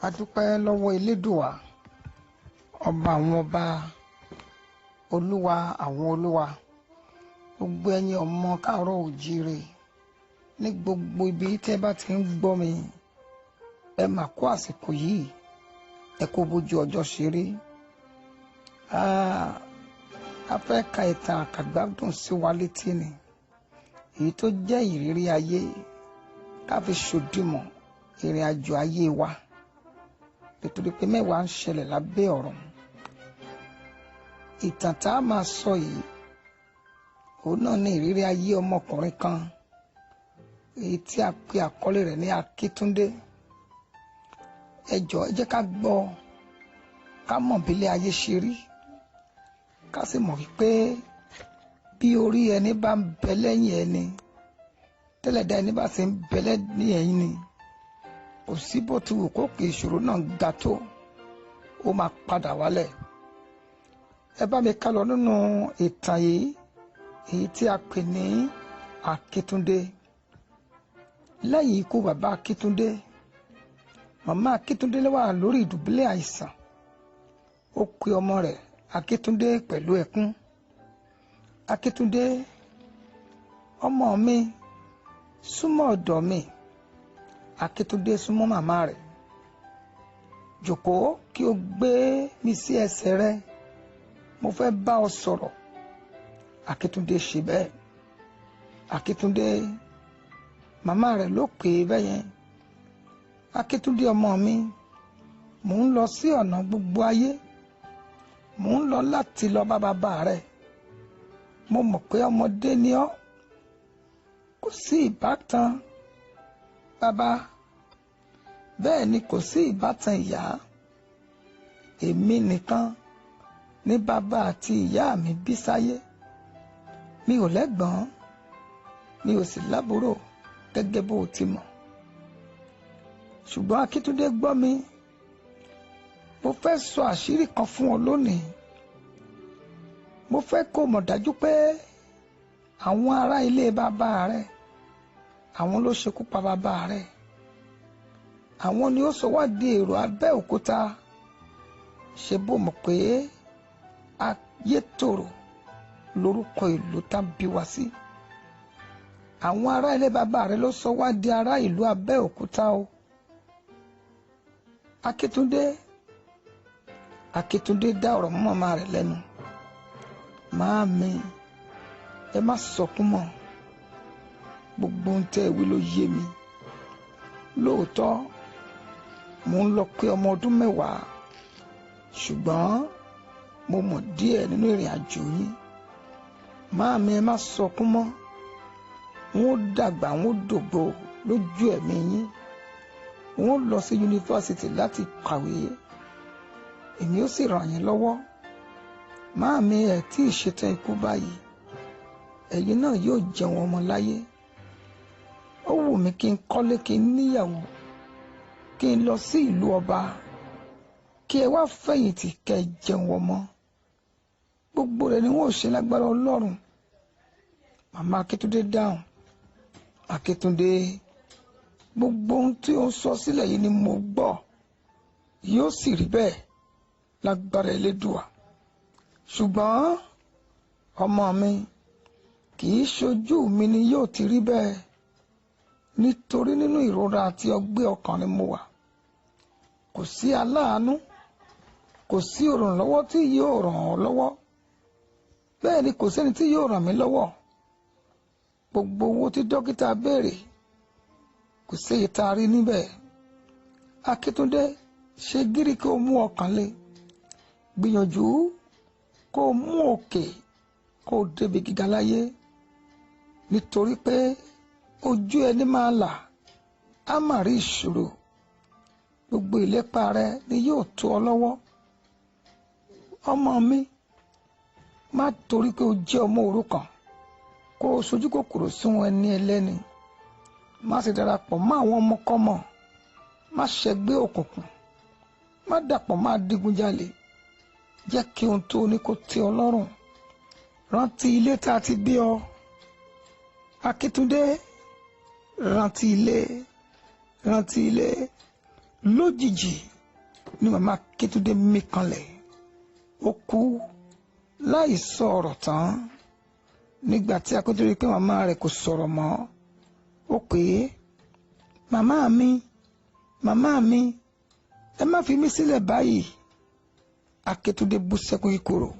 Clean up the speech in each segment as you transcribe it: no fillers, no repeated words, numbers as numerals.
A dúpẹ́ lọ́wọ́ Elédùà, ọba àwọn ọba, olúwa àwọn olúwa, gbogbo ẹ̀yin ọmọ káàárọ̀ oòjíire ní gbogbo ibi tẹ́ bá ti ń gbọ́ mi, ẹ mà kú àsìkò yìí, ẹ kú bójú ọjọ́ ṣe rí. A fẹ́ ka ìtàn àkàgbádùn sí wa létí ni, èyí tó jẹ́ ìrírí ayé ká fi ṣòdiwọ̀n ìrìn àjò ayé wa, nítorí pé mẹ́wàá ń ṣẹlẹ̀ lábẹ́ ọ̀run. Ìtàn tá a máa sọ yìí, òun náà ní ìrírí ayé ọmọkùnrin kan, èyí tí a pe àkọlé rẹ̀ ní Akíntúndé. Ẹ jọ̀ọ́, ẹ jẹ́ ká gbọ́, ká mọ̀ bí ilé ayé ṣe rí, ká sì mọ̀ wípé bí orí ẹni bá ń bẹ lẹ́yìn ẹni, tẹ́lẹ̀dá ẹni bá sì ń bẹ lẹ́yìn ẹ̀yìn ni, kò sí bó ti wù kó kì ìṣòro náà ga tó, ó máa padà wálẹ̀. Ẹ bá mi ká lọ nínú ìtàn yìí, èyí tí a pè ní Akíntúndé. Lẹ́yìn ikú bàbá Akíntúndé, màmá Akíntúndé wà lórí ìdùbúlẹ̀ àìsàn. Ó pe ọmọ rẹ̀ Akíntúndé pẹ̀lú ẹkún. Akíntúndé, ọmọ mi, súnmọ́ ọ̀dọ̀ mi. Akíntúndé súnmọ́ màmá rẹ̀. Jókòó kí o gbé mi sí ẹsẹ̀ rẹ, mo fẹ́ bá ọ sọ̀rọ̀. Akíntúndé ṣe bẹ́ẹ̀. Akíntúndé, màmá rẹ̀ ló pè é bẹ́yẹn. Akíntúndé ọmọ mi, mò ń lọ sí ọ̀nà gbogbo ayé, mò ń lọ láti lọ bá bàbá rẹ̀. Mo mọ̀ pé ọmọdé ni ọ́, kò sí ìbátan bàbá, bẹ́ẹ̀ ni kò sí ìbátan ìyá. Èmi nìkan ni bàbá àti ìyá mi bí sáyé. Mi ò lẹ́gbọ̀n, mi ò sì lábúrò gẹ́gẹ́ bó ti mọ̀. Ṣùgbọ́n Akíntúndé gbọ́ mi, mo fẹ́ sọ àṣírí kan fún ọ lónìí. Mo fẹ́ kó mọ̀ dájú pé àwọn ará ilé bàbá rẹ̀, àwọn ló ṣekú pa bàbá rẹ̀. Àwọn ni ó sọ wá di èrò Abẹ́òkúta. Ṣé bó mọ̀ pé Ayétòrò lórúkọ ìlú tá bí wa sí? Àwọn ará ilé bàbá rẹ̀ ló sọ wá di ará ìlú Abẹ́òkúta o. Akíntúndé dá ọ̀rọ̀ mọ́ màmá rẹ̀ lẹ́nu. Màámi, ẹ má sọkún mọ́, gbogbo ohun tẹ́ ẹ wí ló yé mi. Lóòótọ́, mò ń lọ pé ọmọ ọdún 10, ṣùgbọ́n mo mọ̀ díẹ̀ nínú ìrìn àjò yín. Màámi, ẹ má sọkún mọ́, wọ́n ó dàgbà, wọ́n ó dògbò lójú ẹ̀mí yín. Wọ́n ó lọ sí yunifásitì láti kàwé, èmi ó sì ràn yín lọ́wọ́. Màámi, ẹ tí ì ṣetán ikú báyìí, ẹ̀yin náà yóò jẹun ọmọ láyé. Ó wù mí kí n kọ́lé, kí n níyàwó, kí n lọ sí ìlú ọba, kí ẹ wá fẹ̀yìntì kẹ́ ẹ jẹun ọmọ. Gbogbo rẹ̀ ni wọ́n ò ṣe lágbára Ọlọ́run. Màmá Akíntúndé dáhùn. Akíntúndé, gbogbo ohun tí ó ń sọ sílẹ̀ yìí ni mo gbọ́, yóò sì rí bẹ́ẹ̀ lágbára Elédùà. Ṣùgbọ́n ọmọ mi, kì í ṣojú mi ni yóò ti rí bẹ́ẹ̀, nítorí nínú ìrora àti ọgbẹ́ ọkàn ni mo wà. Kò sí aláàánú, kò sí olùrànlọ́wọ́ tí yóò ràn ọ́ lọ́wọ́, bẹ́ẹ̀ ni kò sẹ́ni tí yóò ràn mí lọ́wọ́. Gbogbo owó tí dókítà béèrè, kò sí èyí tá a rí níbẹ̀. Akíntúndé, ṣe gírí kí o mú ọkàn le, gbìyànjú kó o mú òkè, kó o débi gíga láyé, nítorí pé ojú ẹni máa là, á mà rí ìṣòro. Gbogbo ìlépa rẹ ni yóò tó ọ lọ́wọ́. Ọmọ mi, má torí pé o jẹ́ ọmọ òrukàn kó o sojú kòkòrò sí wọn ẹni ẹlẹ́ni. Má sì darapọ̀ mọ́ àwọn ọmọkọ́mọ, má ṣẹgbẹ́ òkùnkùn, má dàpọ̀ má digunjalè. Jẹ́ kí ohun tó ní kó tẹ́ ọ lọ́rùn. Rántí ilé tá a ti bí ọ. Akíntúndé, rántí ilé, rántí ilé. lójijì ni màmá Akíntúndé mí kanlẹ̀ ó kú láì sọ ọ̀rọ̀ tán. Nígbà tí Akíntúndé rí pé màmá rẹ̀ kò sọ̀rọ̀ mọ́ ó pè é, màmá mi ẹ má fi mí sílẹ̀ báyìí. Akíntúndé bú sẹ́kún kíkorò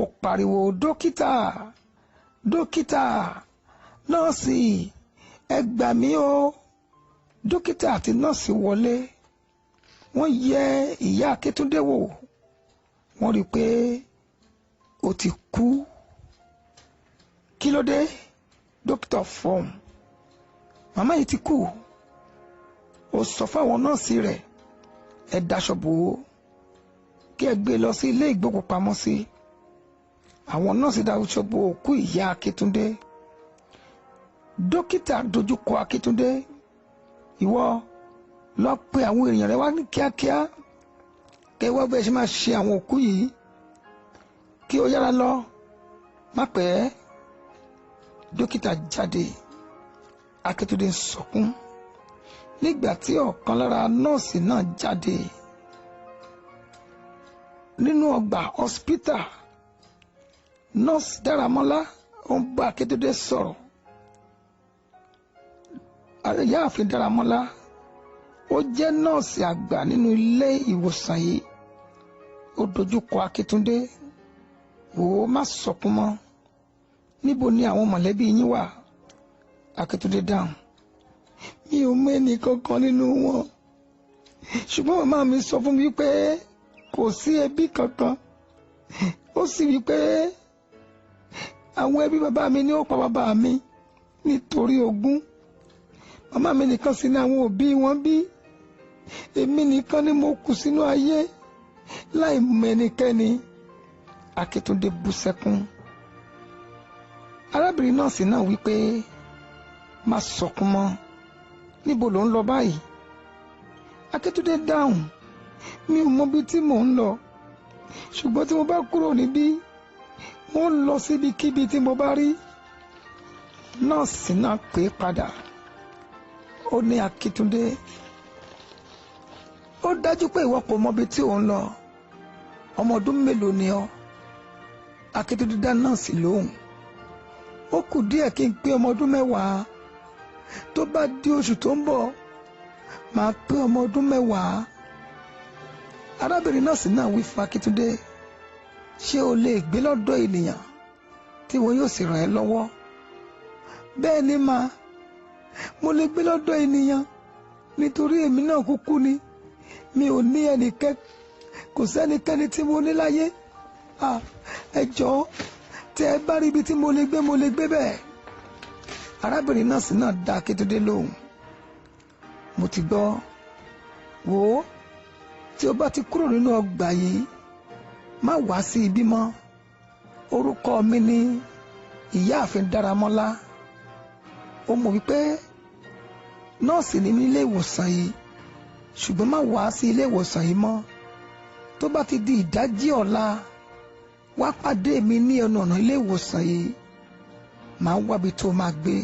ó pariwo, dókítà nọ́ọ̀sì ẹ gbà mí o. Dókítà àti nọ́ọ̀sì wọlé, wọ́n yẹ ìyá Akíntúndé wò, wọ́n rí i pé ó ti kú. Kí ló dé? Dókítà fọhùn, màmá yìí ti kú. Ó sọ fáwọn nọ́ọ̀sì rẹ̀, ẹ daṣọ bò ó kí ẹ gbé lọ sí ilé ìgbókùpamọ́sí. Àwọn nọ́ọ̀sì daṣọ bò òkú ìyá Akíntúndé. Dókítà dojúkọ Akíntúndé, ìwọ lọ pe àwọn èèyàn rẹ wá ní kíákíá kẹ wá bẹ́ẹ̀ ṣe máa ṣe àwọn òkú yìí, kí ó yára lọ, má pẹ́. Dókítà jáde, Akíntúndé ń sọkún. Nígbà tí ọ̀kan lára nọ́ọ̀sì náà jáde nínú ọgbà hospital, nọ́ọ̀sì Dáramọ́lá ó ń bá Akíntúndé sọ̀rọ̀. Ìyáàfin Dáramọ́lá ó jẹ́ nọ́ọ̀sì àgbà nínú ilé ìwòsàn yìí. Ó dojúkọ Akíntúndé, wò ó, má sọkún mọ́, níbo ni àwọn mọ̀lẹ́bí yín wà? Akíntúndé dáhùn, mi ò mọ ẹnì kankan nínú wọn, ṣùgbọ́n màmá mi sọ fún mi pé kò sí ẹbí kankan. Ó sì wí pé àwọn ẹbí bàbá mi ni ó pa bàbá mi nítorí ogún. Màmá mi nìkan sì ni àwọn òbí wọn bí. Èmi nìkan ni mo kù sínú ayé láì mọ ẹnikẹ́ni. Akíntúndé bú sẹ́kún. Arábìnrin nọ́ọ̀sì náà wí pé má sọkún mọ́, níbo ló ń lọ báyìí? Akíntúndé dáhùn, mi ò mọ ibi tí mò ń lọ, ṣùgbọ́n tí mo bá kúrò níbí mo ń lọ síbikíbi tí mo bá rí. Nọ́ọ̀sì náà pè é padà, ó ní Akíntúndé, ó dájú pé ìwọ kò mọ ibi tí ò ń lọ. Ọmọ ọdún mélòó ni ọ́? Akíntúndé dá nọ́ọ̀sì lóhùn, ó kù díẹ̀ kí n pé ọmọ ọdún 10. Tó bá di oṣù tó ń bọ̀ máa pé ọmọ ọdún 10. Arábìnrin nọ́ọ̀sì náà wí fún Akíntúndé, ṣé o lè gbé lọ́dọ̀ ènìyàn tí wọn yóò sì ràn ẹ́ lọ́wọ́? Bẹ́ẹ̀ ni mà, mo lè gbé lọ́dọ̀ ènìyàn nítorí èmi náà kúkú ni, mi ò ní ẹnìkẹ́, kò sẹ́nikẹ́ni tí mo ní láyé. Ẹ jọ̀ọ́, tí ẹ bá rí ibi tí mo lè gbé bẹ́ẹ̀. Arábìnrin nọ́ọ̀sì náà dá Akíntúndé lóhùn, mo ti gbọ́, wò ó, tí o bá ti kúrò nínú ọgbà yìí má wá sí ibí mọ́. Orúkọ mi ni Ìyáàfin Dáramọ́lá. Ó mọ̀ wípé nọ́ọ̀sì ni mí nílé ìwòsàn yìí, ṣùgbọ́n má wá sí ilé ìwòsàn yìí mọ́. Tó bá ti di ìdájí ọ̀la, wá pàdé mi ní ẹnu ọ̀nà ilé ìwòsàn yìí, màá wábi tó máa gbé.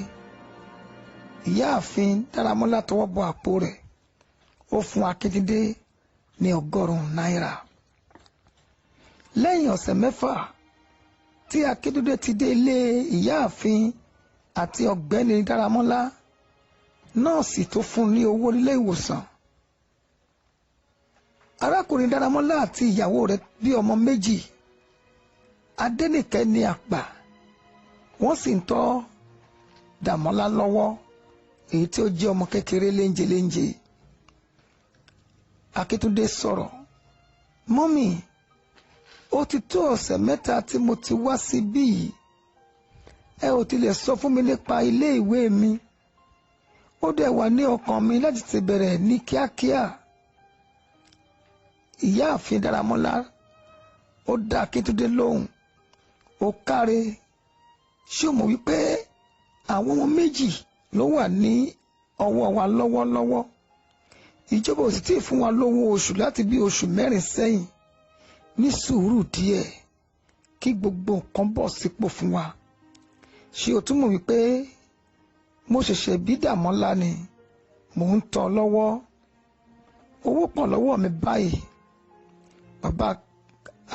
Ìyáàfin Dáramọ́lá tọwọ́ bọ àpò rẹ̀, ó fún Akíntúndé ní 100 náírà. Lẹ́yìn ọ̀sẹ̀ 6 tí Akíntúndé ti dé ilé Ìyáàfin àti ọ̀gbẹ́ni Dáramọ́lá, nọ́ọ̀sì tó fún ní owó nílé ìwòsàn. Arákùnrin Dáramọ́lá àti ìyàwó rẹ̀ bí ọmọ 2. Adénìkẹ́ ni àgbà, wọ́n sì ń tọ́ Dàmọ́lá lọ́wọ́, èyí tí ó jẹ́ ọmọ kékeré léńjeléńje. Akíntúndé sọ̀rọ̀, mọ́mì, ó ti tó ọ̀sẹ̀ 3 tí mo ti wá síbí yìí. Ẹ ò tilẹ̀ sọ fún mi nípa ilé ìwé mi. Ó dẹ̀ wà ní ọkàn mi láti ti bẹ̀rẹ̀ ní kíákíá. Ìyáàfin Dáramọ́lá ó dá Akíntúndé lóhùn, ó káre, ṣé o mọ̀ wípé àwọn ọmọ 2 ló wà ní ọwọ́ wa lọ́wọ́lọ́wọ́? Ìjọba ò sì tí ì fún wa lówó oṣù láti bí oṣù 4 sẹ́yìn. Ní sùúrù díẹ̀ kí gbogbo nǹkan bọ̀ sípò fún wa. Ṣé o tún mọ̀ wípé mo ṣẹ̀ṣẹ̀ bí Dàmọ́lá ni, mò ń tọ́ lọ́wọ́. owó pọ̀ lọ́wọ́ mi báyìí. Bàbá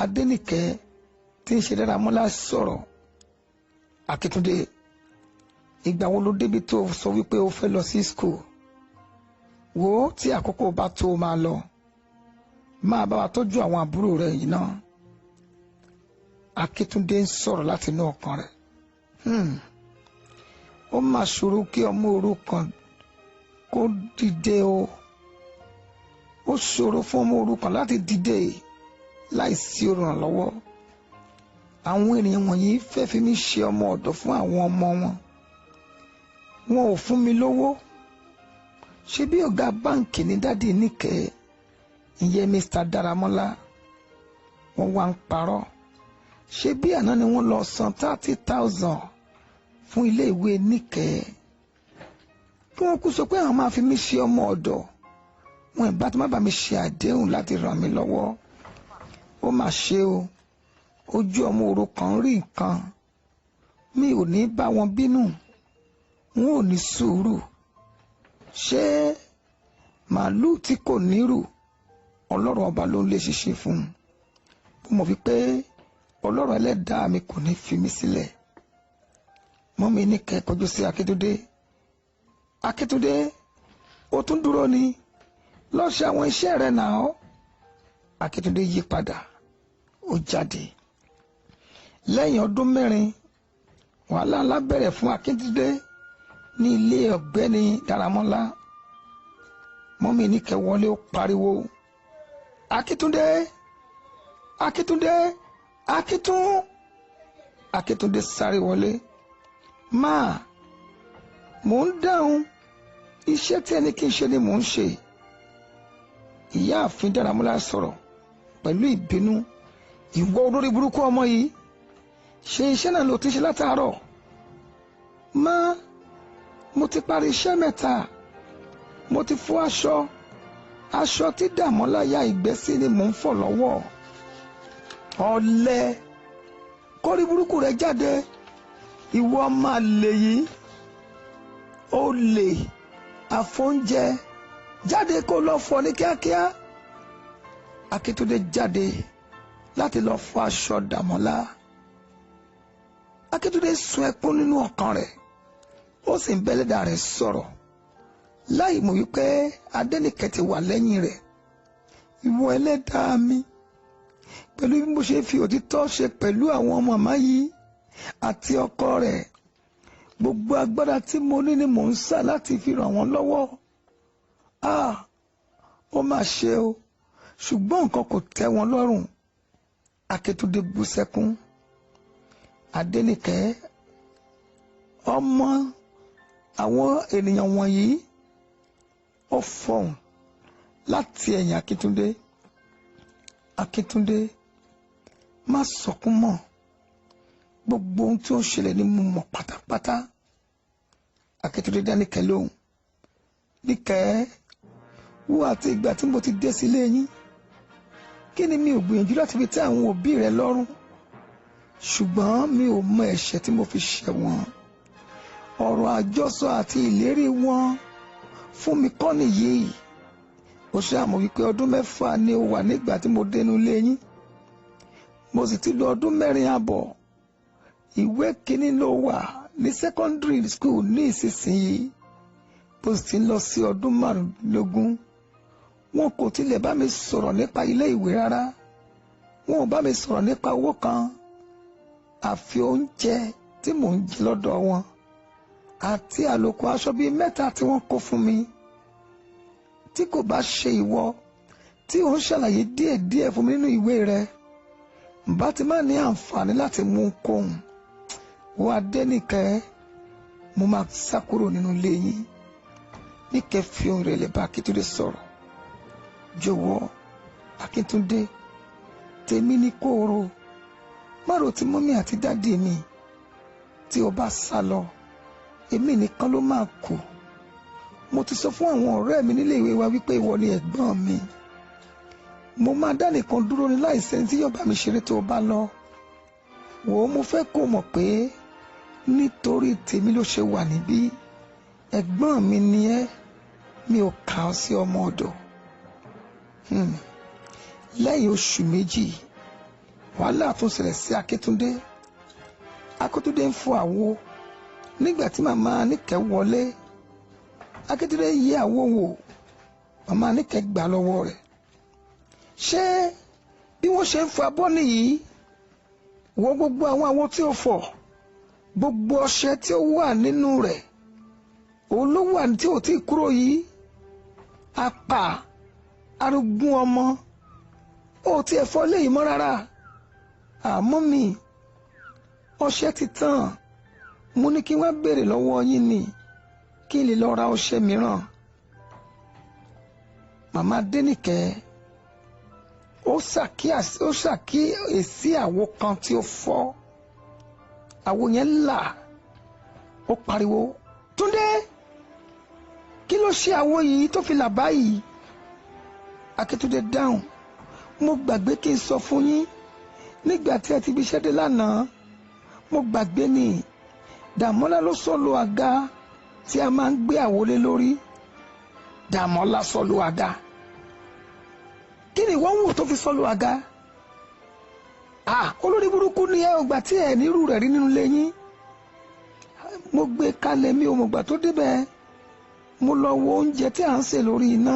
Adénìkẹ́ tí ń ṣe Dáramọ́lá sọ̀rọ̀. Akíntúndé, ìgbà wo ló débi tó sọ wípé o fẹ́ lọ sí school? Wo tí àkókò bá tó máa lọ, máa bá wa tọ́jú àwọn àbúrò rẹ̀ yìí náà. Akíntúndé ń sọ̀rọ̀ láti inú ọkàn rẹ̀. Ó máa ṣòro kí ọmọ òrukàn kó dìde o. Ó ṣòro fún ọmọ òrukàn láti dìde láìsí olùrànlọ́wọ́. Àwọn ènìyàn wọ̀nyí fẹ́ fi mí ṣe ọmọ ọ̀dọ̀ fún àwọn ọmọ wọn. Wọn ò fún mi lówó. Ṣé bí ọ̀gá báǹkì ní dádì Níkẹ́, ìyẹn Mr. Dáramọ́lá, wọ́n wá ń parọ́. Ṣé bí àná ni wọ́n lọ san 30,000 fún ilé ìwé Níkẹ́? Kí wọ́n kú sọ pé àwọn máa fi mí ṣe ọmọ ọ̀dọ̀. Wọn ìbá tó má bá mi ṣe àdéhùn láti ràn mí lọ́wọ́. Ó mà ṣe o. Ojú ọmọ òrukàn rí nǹkan. Mi ò ní bá wọn bínú. Wọn ò ní sùúrù. Ṣé màálù tí kò nírù, Ọlọ́run ọba ló ń lè ṣiṣẹ́ fún un. Mo mọ̀ wípé Ọlọ́run ẹlẹ́dàá mi kò ní fi mí sílẹ̀. Mọ́mì Níkẹ́ kọjú sí Akíntúndé. Akíntúndé, ó tún dúró ni. Lọ ṣe àwọn iṣẹ́ rẹ̀ náà. Akíntúndé yí padà. Ó jáde. Lẹ́yìn ọdún 4, wàhálà ńlá bẹ̀rẹ̀ fún Akíntúndé ní ilé ọ̀gbẹ́ni Dáramọ́lá. Mọ́mì Níkẹ́ wọlé, ó pariwo, Akíntúndé, Akíntúndé, Akíntúndé sáré wọlé. Máa, mò ń dáhùn. Iṣẹ́ tí ẹni kí n ṣe ni mò ń ṣe. Ìyáàfin Dáramọ́lá sọ̀rọ̀ pẹ̀lú ìbínú. Ìwọ olórí burúkú ọmọ yìí, ṣe iṣẹ́ náà ló ti ṣe látàárọ̀. Má, mo ti parí iṣẹ́ 3. Mo ti fọ aṣọ tí Dàmọ́lá ya ìgbẹ́ sí ni mò ń fọ̀ lọ́wọ́. Ọ̀lẹ, kórí burúkú rẹ̀ jáde. Ìwọ máa lè yìí. Ó lè àfóúnjẹ. Jáde kó lọ fọ̀ ní kíákíá. Akíntúndé jáde láti lọ fọ aṣọ Dàmọ́lá. Akíntúndé sun ẹkún nínú ọkàn rẹ̀. Ó sì ń bẹ́lẹ́dà rẹ̀ sọ̀rọ̀ láì mọ̀ wípé Adénìkẹ́ ti wà lẹ́yìn rẹ̀. Ìwọ ẹlẹ́dàá mi, pẹ̀lú bí mo ṣe fi òtítọ́ ṣe pẹ̀lú àwọn màmá yìí àti ọkọ rẹ̀, gbogbo agbára tí mo ní ni mò ń sà láti fi ràn wọ́n lọ́wọ́. Ó mà ṣe o, ṣùgbọ́n nǹkan kò tẹ́ wọn lọ́rùn. Akíntúndé bú sẹ́kún. Adénìkẹ́, ọmọ àwọn ènìyàn wọ̀nyí, ó fọhùn láti ẹ̀yìn Akíntúndé. Akíntúndé, má sọkún mọ́. Gbogbo ohun tí ó ń ṣẹlẹ̀ ni mo mọ̀ pátápátá. Akíntúndé dá Níkẹ́ lóhùn. Níkẹ́, wo àti ìgbà tí mo ti dé sílé yín, kí ni mi ò gbìyànjú láti fi tẹ́ àwọn òbí rẹ lọ́rùn? Ṣùgbọ́n mi ò mọ ẹ̀ṣẹ̀ tí mo fi ṣẹ̀ wọ́n. Ọ̀rọ̀ àjọsọ àti ìlérí wọn fún mi kọ́ nìyí. Ó ṣàmọ̀ wípé ọdún 6 ni ó wà nígbà tí mo dénú ilé yín. Mo sì ti lò ọdún 4 àbọ̀. Ìwé kìíní ló wà ní secondary school ní ìsinsìnyí. Mo sì ti lọ sí ọdún 15. Wọn kò tilẹ̀ bá mi sọ̀rọ̀ nípa ilé ìwé rárá. Wọn ò bá mi sọ̀rọ̀ nípa owó kan. Àfi oúnjẹ tí mò ń jẹ lọ́dọ̀ wọn àti àlòkù aṣọ bíi 3 tí wọ́n kó fún mi. Tí kò bá ṣe ìwọ tí ò ń ṣàlàyé díẹ̀díẹ̀ fún mi nínú ìwé rẹ, bá ti má ní àǹfààní láti mú kóhùn. Wo Adénìkẹ́, mo máa sá kúrò nínú ilé yín. Níkẹ́ fi ohùn rẹ̀ lẹ̀ bá Akíntúndé sọ̀rọ̀. Jọ̀wọ́ Akíntúndé, tèmi ní kó o rò. Má rò ti mọ́mí àti dádì mi. Tí o bá sá lọ, èmi nìkan ló máa kù. Mo ti sọ fún àwọn ọ̀rẹ́ mi nílé ìwé wa wípé ìwọ ni ẹ̀gbọ́n mi. Mo máa dá nìkan dúró ní láìsẹ́ni tí yóò bá mi ṣeré tó o bá lọ. Wò ó, mo fẹ́ kó mọ̀ pé nítorí tèmi ló ṣe wà níbí. Ẹ̀gbọ́n mi ni ẹ́, mi ò kà ọ́ sí ọmọ ọ̀dọ̀. lẹ́yìn oṣù méjì wàhálà tó ṣẹlẹ̀ sí Akíntúndé. Akíntúndé ń fọ àwo nígbà tí màmá Níkẹ́ wọlé. Akíntúndé yẹ àwo wò, màmá Níkẹ́ gbà lọ́wọ́ rẹ̀. ṣé bí wọ́n ṣe ń fọ abọ́ nìyí? wo gbogbo àwọn àwo tí ó fọ̀, gbogbo ọṣẹ tí ó wà nínú rẹ̀, òun ló wà tí ò tí kúrò yìí. apà arúgbún ọmọ ó ti ẹ̀fọ́ léyìí mọ́ rárá. àmọ́ mi ọṣẹ ti tán, mo ní kí wọ́n béèrè lọ́wọ́ yín ni kí n lè lọ ra ọṣẹ mìíràn. màmá Dénìkẹ́ ó ṣàkíyèsí àwo kan tí ó fọ́. àwo yẹn là. ó pariwo, Túndé, kí ló ṣe àwo yìí tó fi là báyìí? Akíntúndé dáhùn, mo gbàgbé kí n sọ fún yín nígbà tí ẹ ti fi iṣẹ́ dé lánàá. mo gbàgbé ni Dàmọ́lá ló sọ̀lù àga tí a máa ń gbé àwo lé lórí. Dàmọ́lá sọ̀lù àga? kí ni wọ́n wù tó fi sọ̀lù àga? olórí burúkú ni ẹ ò gbà tí ẹ nírú rẹ̀ rí nínú ilé yín. mo gbé kalẹ̀, mi ò mọ̀gbà tó débẹ̀. mo lọ wo oúnjẹ tí à ń sè lórí iná,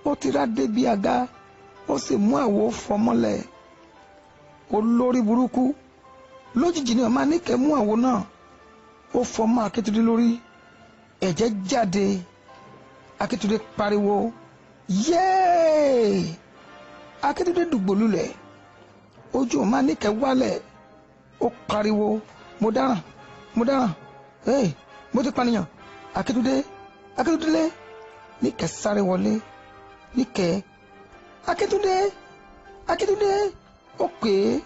ó ti rá débi àga, ó sì mú àwo fọ́ mọ́lẹ̀. olórí burúkú. lójijì ni màmá Níkẹ́ mú àwo náà, ó fọ́ mọ́ Akíntúndé lórí. ẹ̀jẹ̀ jáde. Akíntúndé pariwo, yéé! Akíntúndé dùgbò lulẹ̀. ojú màmá Níkẹ́ wálẹ̀. ó pariwo, mo dáràn, mo dáràn, mo ti pànìyàn. Akíntúndé, Akíntúndé. Níkẹ́ sáré wọlé. Níkẹ́, Akíntúndé, Akíntúndé. ó pè é.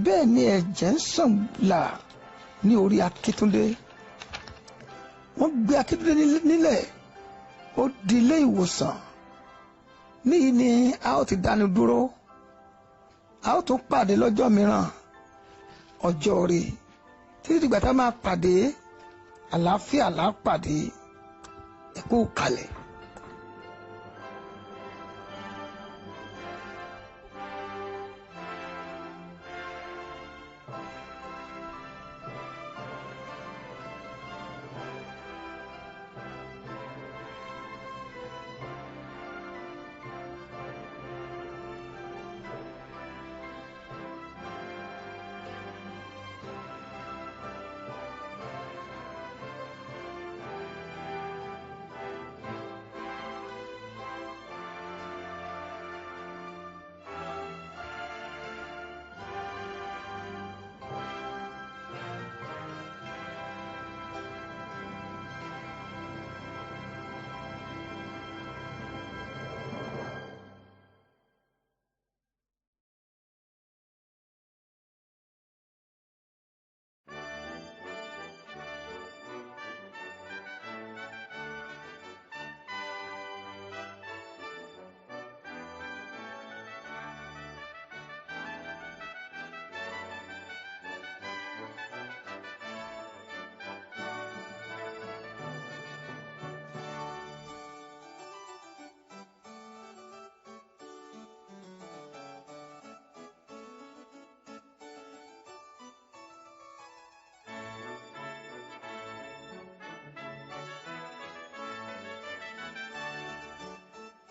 bẹ́ẹ̀ ni ẹ̀jẹ̀ ń sàn là ní orí Akíntúndé. wọ́n gbé Akíntúndé nílẹ̀, ó di ilé ìwòsàn. níyì ni a ó ti dáni dúró. a ó tún pàdé lọ́jọ́ mìíràn, ọjọ́ rẹ̀. títí dìgbà tá a máa pàdé, àlàáfíà là á pàdé. ẹ kú kalẹ̀.